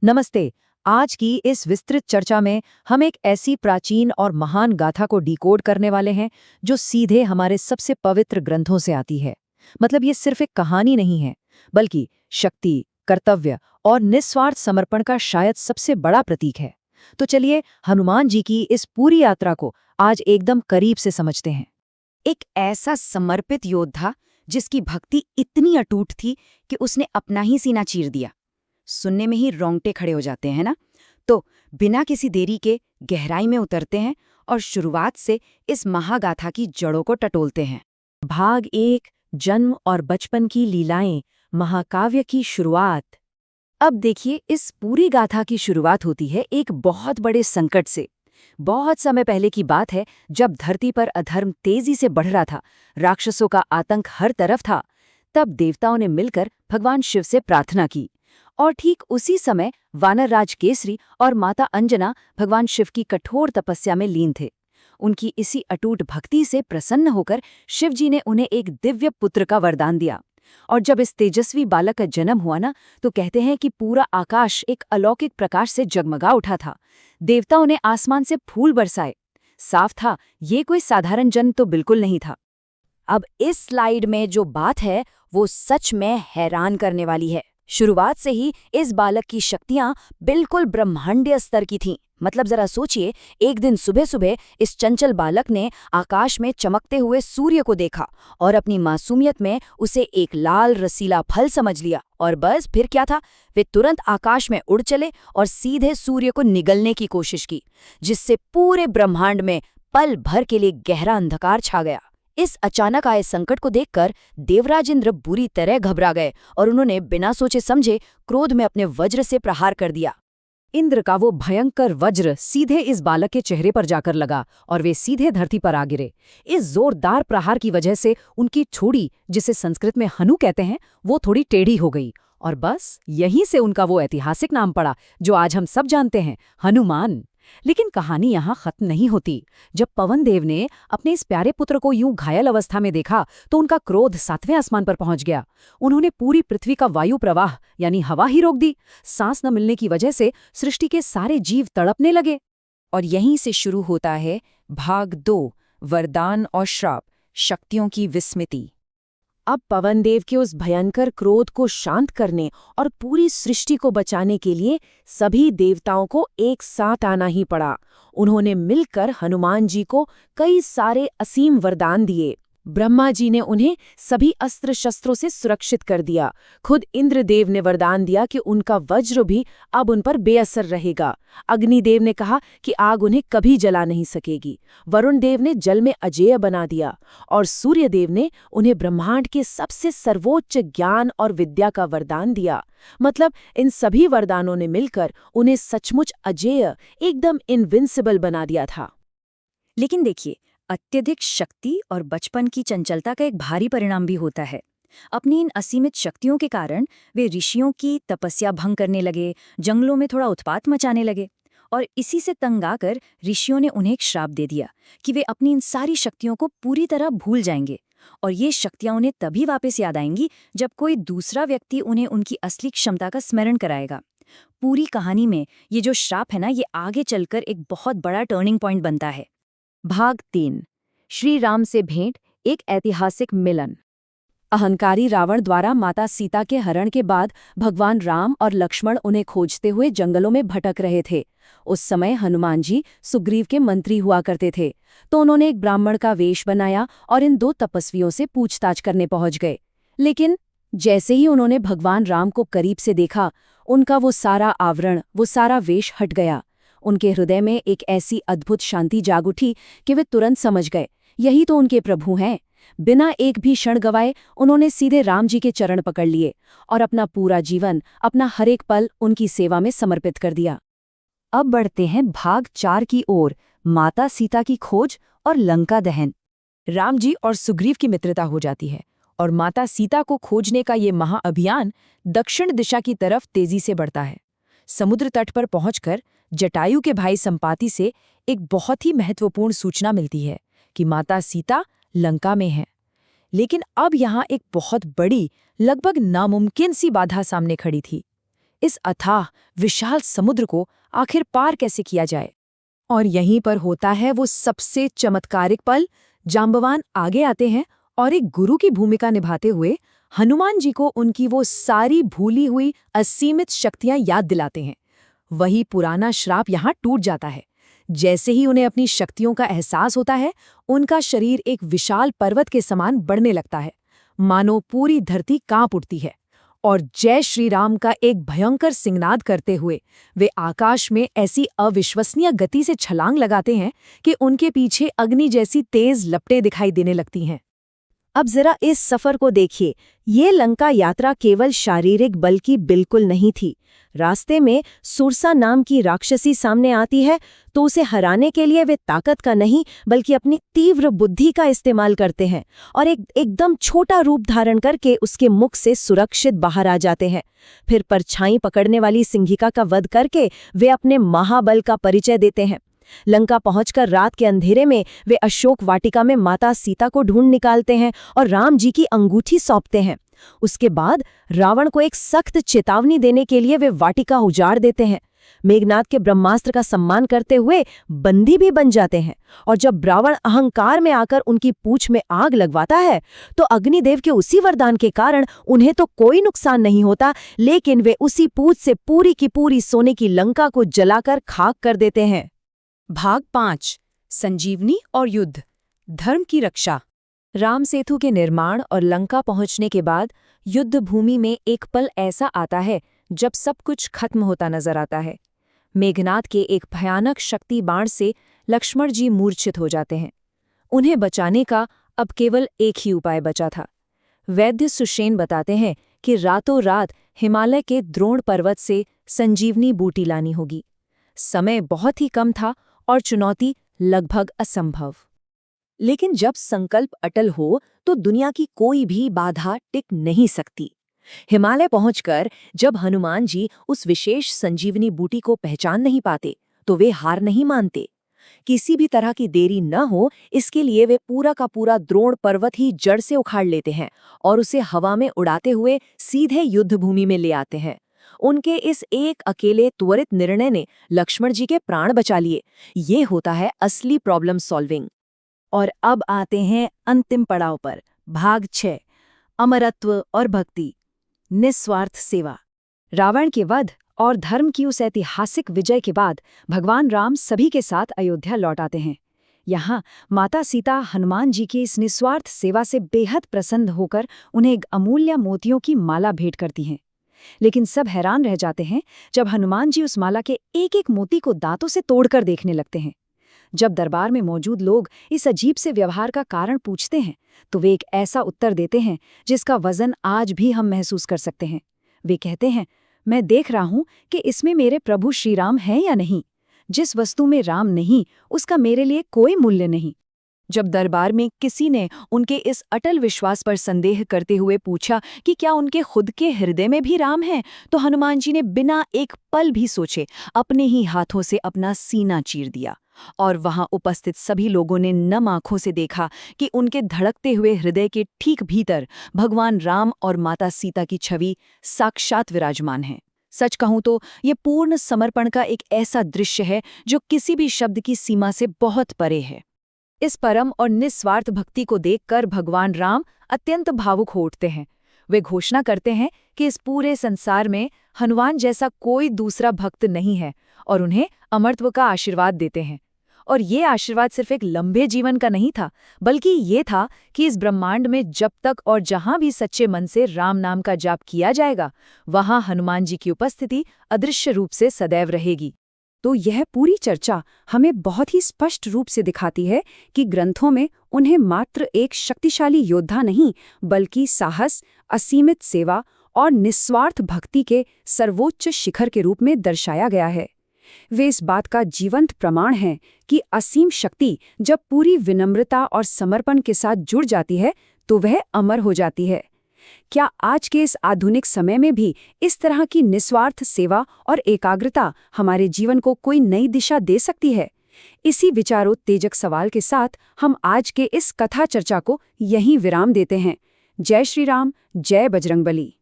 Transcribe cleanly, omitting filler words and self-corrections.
नमस्ते। आज की इस विस्तृत चर्चा में हम एक ऐसी प्राचीन और महान गाथा को डिकोड करने वाले हैं जो सीधे हमारे सबसे पवित्र ग्रंथों से आती है। मतलब ये सिर्फ एक कहानी नहीं है, बल्कि शक्ति, कर्तव्य और निस्वार्थ समर्पण का शायद सबसे बड़ा प्रतीक है। तो चलिए हनुमान जी की इस पूरी यात्रा को आज एकदम करीब से समझते हैं। एक ऐसा समर्पित योद्धा जिसकी भक्ति इतनी अटूट थी कि उसने अपना ही सीना चीर दिया। सुनने में ही रोंगटे खड़े हो जाते हैं ना। तो बिना किसी देरी के गहराई में उतरते हैं और शुरुआत से इस महागाथा की जड़ों को टटोलते हैं। भाग 1, जन्म और बचपन की लीलाएं, महाकाव्य की शुरुआत। अब देखिए, इस पूरी गाथा की शुरुआत होती है एक बहुत बड़े संकट से। बहुत समय पहले की बात है, जब धरती पर अधर्म तेजी से बढ़ रहा था, राक्षसों का आतंक हर तरफ था। तब देवताओं ने मिलकर भगवान शिव से प्रार्थना की। और ठीक उसी समय वानर राज केसरी और माता अंजना भगवान शिव की कठोर तपस्या में लीन थे। उनकी इसी अटूट भक्ति से प्रसन्न होकर शिव जी ने उन्हें एक दिव्य पुत्र का वरदान दिया। और जब इस तेजस्वी बालक का जन्म हुआ ना, तो कहते हैं कि पूरा आकाश एक अलौकिक प्रकाश से जगमगा उठा था। देवताओं ने आसमान से फूल बरसाए। साफ था, ये कोई साधारण जन्म तो बिल्कुल नहीं था। अब इस स्लाइड में जो बात है वो सच में हैरान करने वाली है। शुरुआत से ही इस बालक की शक्तियां बिल्कुल ब्रह्मांडीय स्तर की थीं। मतलब जरा सोचिए, एक दिन सुबह सुबह इस चंचल बालक ने आकाश में चमकते हुए सूर्य को देखा और अपनी मासूमियत में उसे एक लाल रसीला फल समझ लिया। और बस फिर क्या था, वे तुरंत आकाश में उड़ चले और सीधे सूर्य को निगलने की कोशिश की, जिससे पूरे ब्रह्मांड में पल भर के लिए गहरा अंधकार छा गया। इस अचानक आए संकट को देखकर देवराज इंद्र बुरी तरह घबरा गए और उन्होंने बिना सोचे समझे क्रोध में अपने वज्र से प्रहार कर दिया। इंद्र का वो भयंकर वज्र सीधे इस बालक के चेहरे पर जाकर लगा और वे सीधे धरती पर आ गिरे। इस जोरदार प्रहार की वजह से उनकी ठोड़ी, जिसे संस्कृत में हनु कहते हैं, वो थोड़ी टेढ़ी हो गई। और बस यहीं से उनका वो ऐतिहासिक नाम पड़ा जो आज हम सब जानते हैं, हनुमान। लेकिन कहानी यहाँ खत्म नहीं होती। जब पवन देव ने अपने इस प्यारे पुत्र को यूं घायल अवस्था में देखा, तो उनका क्रोध 7वें आसमान पर पहुंच गया। उन्होंने पूरी पृथ्वी का वायु प्रवाह यानी हवा ही रोक दी। सांस न मिलने की वजह से सृष्टि के सारे जीव तड़पने लगे। और यहीं से शुरू होता है भाग 2, वरदान और श्राप, शक्तियों की विस्मृति। अब पवनदेव के उस भयंकर क्रोध को शांत करने और पूरी सृष्टि को बचाने के लिए सभी देवताओं को एक साथ आना ही पड़ा। उन्होंने मिलकर हनुमान जी को कई सारे असीम वरदान दिए। ब्रह्मा जी ने उन्हें सभी अस्त्र शस्त्रों से सुरक्षित कर दिया। खुद इंद्रदेव ने वरदान दिया कि उनका वज्र भी अब उन पर बेअसर रहेगा। अग्निदेव ने कहा कि आग उन्हें कभी जला नहीं सकेगी। वरुण देव ने जल में अजेय बना दिया और सूर्यदेव ने उन्हें ब्रह्मांड के सबसे सर्वोच्च ज्ञान और विद्या का वरदान दिया। मतलब इन सभी वरदानों ने मिलकर उन्हें सचमुच अजेय, एकदम इनविंसिबल बना दिया था। लेकिन देखिए, अत्यधिक शक्ति और बचपन की चंचलता का एक भारी परिणाम भी होता है। अपनी इन असीमित शक्तियों के कारण वे ऋषियों की तपस्या भंग करने लगे, जंगलों में थोड़ा उत्पात मचाने लगे। और इसी से तंग आकर ऋषियों ने उन्हें एक श्राप दे दिया कि वे अपनी इन सारी शक्तियों को पूरी तरह भूल जाएंगे। और ये शक्तियां उन्हें तभी वापस याद आएंगी जब कोई दूसरा व्यक्ति उन्हें उनकी असली क्षमता का स्मरण कराएगा। पूरी कहानी में ये जो श्राप है ना, ये आगे चलकर एक बहुत बड़ा टर्निंग पॉइंट बनता है। भाग 3, श्री राम से भेंट, एक ऐतिहासिक मिलन। अहंकारी रावण द्वारा माता सीता के हरण के बाद भगवान राम और लक्ष्मण उन्हें खोजते हुए जंगलों में भटक रहे थे। उस समय हनुमान जी सुग्रीव के मंत्री हुआ करते थे, तो उन्होंने एक ब्राह्मण का वेश बनाया और इन 2 तपस्वियों से पूछताछ करने पहुंच गए। लेकिन जैसे ही उन्होंने भगवान राम को करीब से देखा, उनका वो सारा आवरण, वो सारा वेश हट गया। उनके हृदय में एक ऐसी अद्भुत शांति जाग उठी कि वे तुरंत समझ गए, यही तो उनके प्रभु हैं। बिना एक भी क्षण गवाए उन्होंने सीधे राम जी के चरण पकड़ लिए और अपना पूरा जीवन, अपना हर एक पल उनकी सेवा में समर्पित कर दिया। अब बढ़ते हैं भाग 4 की ओर, माता सीता की खोज और लंका दहन। राम जी और सुग्रीव की मित्रता हो जाती है और माता सीता को खोजने का ये महाअभियान दक्षिण दिशा की तरफ तेजी से बढ़ता है। समुद्र तट पर पहुंचकर जटायु के भाई संपाति से एक बहुत ही महत्वपूर्ण सूचना मिलती है कि माता सीता लंका में है। लेकिन अब यहाँ एक बहुत बड़ी, लगभग नामुमकिन सी बाधा सामने खड़ी थी। इस अथाह विशाल समुद्र को आखिर पार कैसे किया जाए। और यहीं पर होता है वो सबसे चमत्कारिक पल। जांबवान आगे आते हैं और एक गुरु की भूमिका निभाते हुए हनुमान जी को उनकी वो सारी भूली हुई असीमित शक्तियां याद दिलाते हैं। वही पुराना श्राप यहाँ टूट जाता है। जैसे ही उन्हें अपनी शक्तियों का एहसास होता है, उनका शरीर एक विशाल पर्वत के समान बढ़ने लगता है, मानो पूरी धरती कांप उठती है। और जय श्री राम का एक भयंकर सिंहनाद करते हुए वे आकाश में ऐसी अविश्वसनीय गति से छलांग लगाते हैं कि उनके पीछे अग्नि जैसी तेज लपटें दिखाई देने लगती हैं। अब जरा इस सफर को देखिए। ये लंका यात्रा केवल शारीरिक बल की बिल्कुल नहीं थी। रास्ते में सुरसा नाम की राक्षसी सामने आती है तो उसे हराने के लिए वे ताकत का नहीं बल्कि अपनी तीव्र बुद्धि का इस्तेमाल करते हैं और एकदम छोटा रूप धारण करके उसके मुख से सुरक्षित बाहर आ जाते हैं। फिर परछाई पकड़ने वाली सिंहिका का वध करके वे अपने महाबल का परिचय देते हैं। लंका पहुंचकर रात के अंधेरे में वे अशोक वाटिका में माता सीता को ढूंढ निकालते हैं और राम जी की अंगूठी सौंपते हैं। उसके बाद रावण को एक सख्त चेतावनी देने के लिए वे वाटिका उजाड़ देते हैं। मेघनाद के ब्रह्मास्त्र का सम्मान करते हुए बंदी भी बन जाते हैं। और जब रावण अहंकार में आकर उनकी पूंछ में आग लगवाता है तो अग्निदेव के उसी वरदान के कारण उन्हें तो कोई नुकसान नहीं होता, लेकिन वे उसी पूंछ से पूरी की पूरी सोने की लंका को जलाकर खाक कर देते हैं। भाग 5 संजीवनी और युद्ध, धर्म की रक्षा। राम सेतु के निर्माण और लंका पहुंचने के बाद युद्ध भूमि में एक पल ऐसा आता है जब सब कुछ खत्म होता नजर आता है। मेघनाद के एक भयानक शक्ति बाण से लक्ष्मण जी मूर्छित हो जाते हैं। उन्हें बचाने का अब केवल एक ही उपाय बचा था। वैद्य सुषेण बताते हैं कि रातों रात हिमालय के द्रोण पर्वत से संजीवनी बूटी लानी होगी। समय बहुत ही कम था और चुनौती लगभग असंभव। लेकिन जब संकल्प अटल हो तो दुनिया की कोई भी बाधा टिक नहीं सकती। हिमालय पहुंचकर जब हनुमान जी उस विशेष संजीवनी बूटी को पहचान नहीं पाते तो वे हार नहीं मानते। किसी भी तरह की देरी न हो इसके लिए वे पूरा का पूरा द्रोण पर्वत ही जड़ से उखाड़ लेते हैं और उसे हवा में उड़ाते हुए सीधे युद्ध भूमि में ले आते हैं। उनके इस एक अकेले त्वरित निर्णय ने लक्ष्मण जी के प्राण बचा लिए। ये होता है असली प्रॉब्लम सॉल्विंग। और अब आते हैं अंतिम पड़ाव पर, भाग 6 अमरत्व और भक्ति, निस्वार्थ सेवा। रावण के वध और धर्म की उस ऐतिहासिक विजय के बाद भगवान राम सभी के साथ अयोध्या लौट आते हैं। यहाँ माता सीता हनुमान जी की इस निस्वार्थ सेवा से बेहद प्रसन्न होकर उन्हें एक अमूल्य मोतियों की माला भेंट करती हैं। लेकिन सब हैरान रह जाते हैं जब हनुमान जी उस माला के एक एक मोती को दांतों से तोड़कर देखने लगते हैं। जब दरबार में मौजूद लोग इस अजीब से व्यवहार का कारण पूछते हैं तो वे एक ऐसा उत्तर देते हैं जिसका वजन आज भी हम महसूस कर सकते हैं। वे कहते हैं, मैं देख रहा हूं कि इसमें मेरे प्रभु श्री राम हैं या नहीं। जिस वस्तु में राम नहीं उसका मेरे लिए कोई मूल्य नहीं। जब दरबार में किसी ने उनके इस अटल विश्वास पर संदेह करते हुए पूछा कि क्या उनके खुद के हृदय में भी राम है, तो हनुमान जी ने बिना एक पल भी सोचे अपने ही हाथों से अपना सीना चीर दिया। और वहां उपस्थित सभी लोगों ने नम आंखों से देखा कि उनके धड़कते हुए हृदय के ठीक भीतर भगवान राम और माता सीता की छवि साक्षात विराजमान है। सच कहूं तो ये पूर्ण समर्पण का एक ऐसा दृश्य है जो किसी भी शब्द की सीमा से बहुत परे है। इस परम और निस्वार्थ भक्ति को देखकर भगवान राम अत्यंत भावुक हो उठते हैं। वे घोषणा करते हैं कि इस पूरे संसार में हनुमान जैसा कोई दूसरा भक्त नहीं है और उन्हें अमरत्व का आशीर्वाद देते हैं। और ये आशीर्वाद सिर्फ एक लंबे जीवन का नहीं था, बल्कि ये था कि इस ब्रह्मांड में जब तक और जहां भी सच्चे मन से राम नाम का जाप किया जाएगा, वहां हनुमान जी की उपस्थिति अदृश्य रूप से सदैव रहेगी। तो यह पूरी चर्चा हमें बहुत ही स्पष्ट रूप से दिखाती है कि ग्रंथों में उन्हें मात्र एक शक्तिशाली योद्धा नहीं, बल्कि साहस, असीमित सेवा और निस्वार्थ भक्ति के सर्वोच्च शिखर के रूप में दर्शाया गया है। वे इस बात का जीवंत प्रमाण हैं कि असीम शक्ति जब पूरी विनम्रता और समर्पण के साथ जुड़ जाती है तो वह अमर हो जाती है। क्या आज के इस आधुनिक समय में भी इस तरह की निस्वार्थ सेवा और एकाग्रता हमारे जीवन को कोई नई दिशा दे सकती है? इसी विचारोत्तेजक सवाल के साथ हम आज के इस कथा चर्चा को यहीं विराम देते हैं। जय श्री राम, जय बजरंगबली।